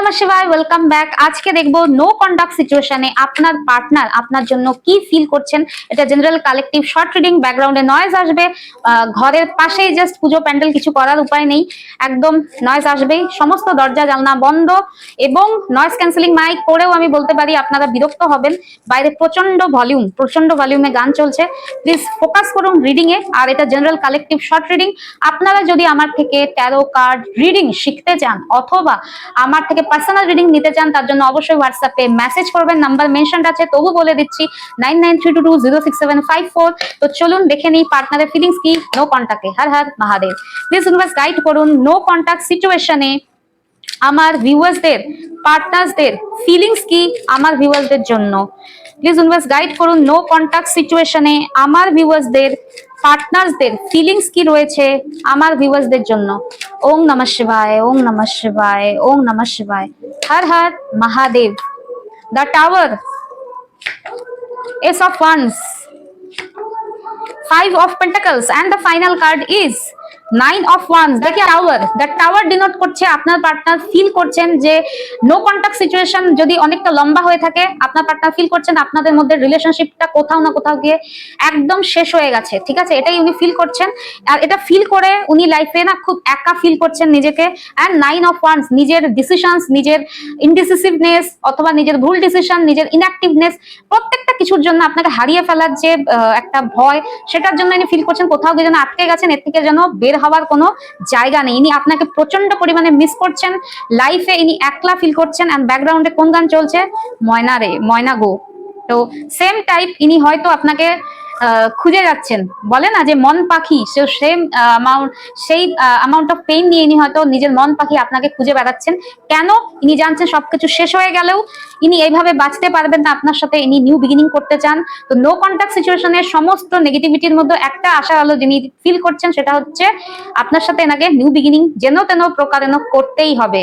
নমঃ শিবায়, welcome back. আজকে দেখবো নো কন্টাক্ট সিচুয়েশনে আপনার পার্টনার আপনার জন্য কি ফিল করছেন। এটা জেনারেল কালেকটিভ শর্ট রিডিং। ব্যাকগ্রাউন্ডে নয়েজ আসবে, ঘরের পাশেই জাস্ট পুজো প্যান্ডেল, কিছু করার উপায় নেই, একদম নয়েজ আসবেই। সমস্ত দরজা জানলা বন্ধ এবং নয়েজ ক্যান্সেলিং মাইক করেও আমি বলতে পারি আপনারা বিরক্ত হবেন। বাইরে প্রচন্ড ভলিউমে গান চলছে। প্লিজ ফোকাস করুন রিডিং এ। আর এটা জেনারেল কালেকটিভ শর্ট রিডিং। আপনারা যদি আমার থেকে ট্যারো কার্ড রিডিং শিখতে চান অথবা আমার থেকে পার্সোনাল রিডিং নিতে চান, তার জন্য অবশ্যই হোয়াটসঅ্যাপে মেসেজ করবেন। নাম্বার মেনশন আছে, তবু বলে দিচ্ছি 9932206754। তো চলুন দেখে নিই পার্টনারের ফিলিংস কি নো কন্টাক্টে। Har Har Mahadev. Please universe guide করুন নো কন্টাক্ট সিচুয়েশনে আমার ভিউয়ার্সদের, পার্টনার্সদের ফিলিংস কি আমার ভিউয়ার্সদের জন্য। প্লিজ ইউনিভার্স গাইড করুন নো কন্টাক্ট সিচুয়েশনে আমার ভিউয়ার্সদের, পার্টনার্সদের ফিলিংস কি রয়েছে আমার ভিউয়ার্সদের জন্য। ওং নমঃ শিবায়, ওং নমঃ শিবায়, ওং নমঃ শিবায়। Har Har Mahadev. The tower, ace of wands, Five of Pentacles, and the final card is Nine of Wands. দেখি টাওয়ার, দ্য টাওয়ার ডিনোট করছে আপনার পার্টনার ফিল করছেন যে নো কন্টাক্ট সিচুয়েশন যদি অনেকটা লম্বা হয়ে থাকে, আপনার পার্টনার ফিল করছেন আপনাদের মধ্যে রিলেশনশিপটা কোথাও না কোথাও গিয়ে একদম শেষ হয়ে গেছে। ঠিক আছে, এটাই উনি ফিল করছেন। আর এটা ফিল করে উনি লাইফে না খুব একা ফিল করছেন নিজেকে। অ্যান্ড নাইন অফ ওয়ান্স, নিজের ডিসিশনস, নিজের ইনডিসিসিভনেস অথবা নিজের ভুল ডিসিশন, নিজের ইনঅ্যাক্টিভনেস, প্রত্যেকটা কিছুর জন্য আপনাকে হারিয়ে ফেলার যে একটা ভয়, সেটার জন্য ইনি ফিল করছেন কোথাও গিয়ে যেন আটকে গেছেন। এর থেকে যেন বের হওয়ার কোনো জায়গা নেই। ইনি আপনাকে প্রচন্ড পরিমাণে মিস করছেন লাইফে, ইনি একলা ফিল করছেন। এন্ড ব্যাকগ্রাউন্ডে কোন গান চলছে? ময়না রে ময়না গো। তো সেম টাইপ ইনি হয়তো আপনাকে খুঁজে যাচ্ছেন, বলে না যে মন পাখি, সেম সেই অ্যামাউন্ট অফ পেইন নিয়ে ইনি হয়তো নিজের মন পাখি আপনাকে খুঁজে বেড়াচ্ছেন। কেন? ইনি জানছেন সবকিছু শেষ হয়ে গেলেও ইনি এইভাবে বাঁচতে পারবেন না আপনার সাথে, ইনি নিউ বিগিনিং করতে চান। তো নো কন্টাক্ট সিচুয়েশনের সমস্ত নেগেটিভিটির মধ্যে একটা আশার আলো যিনি ফিল করছেন, সেটা হচ্ছে আপনার সাথে এনাকে নিউ বিগিনিং যেন তেন প্রকারেণ করতেই হবে।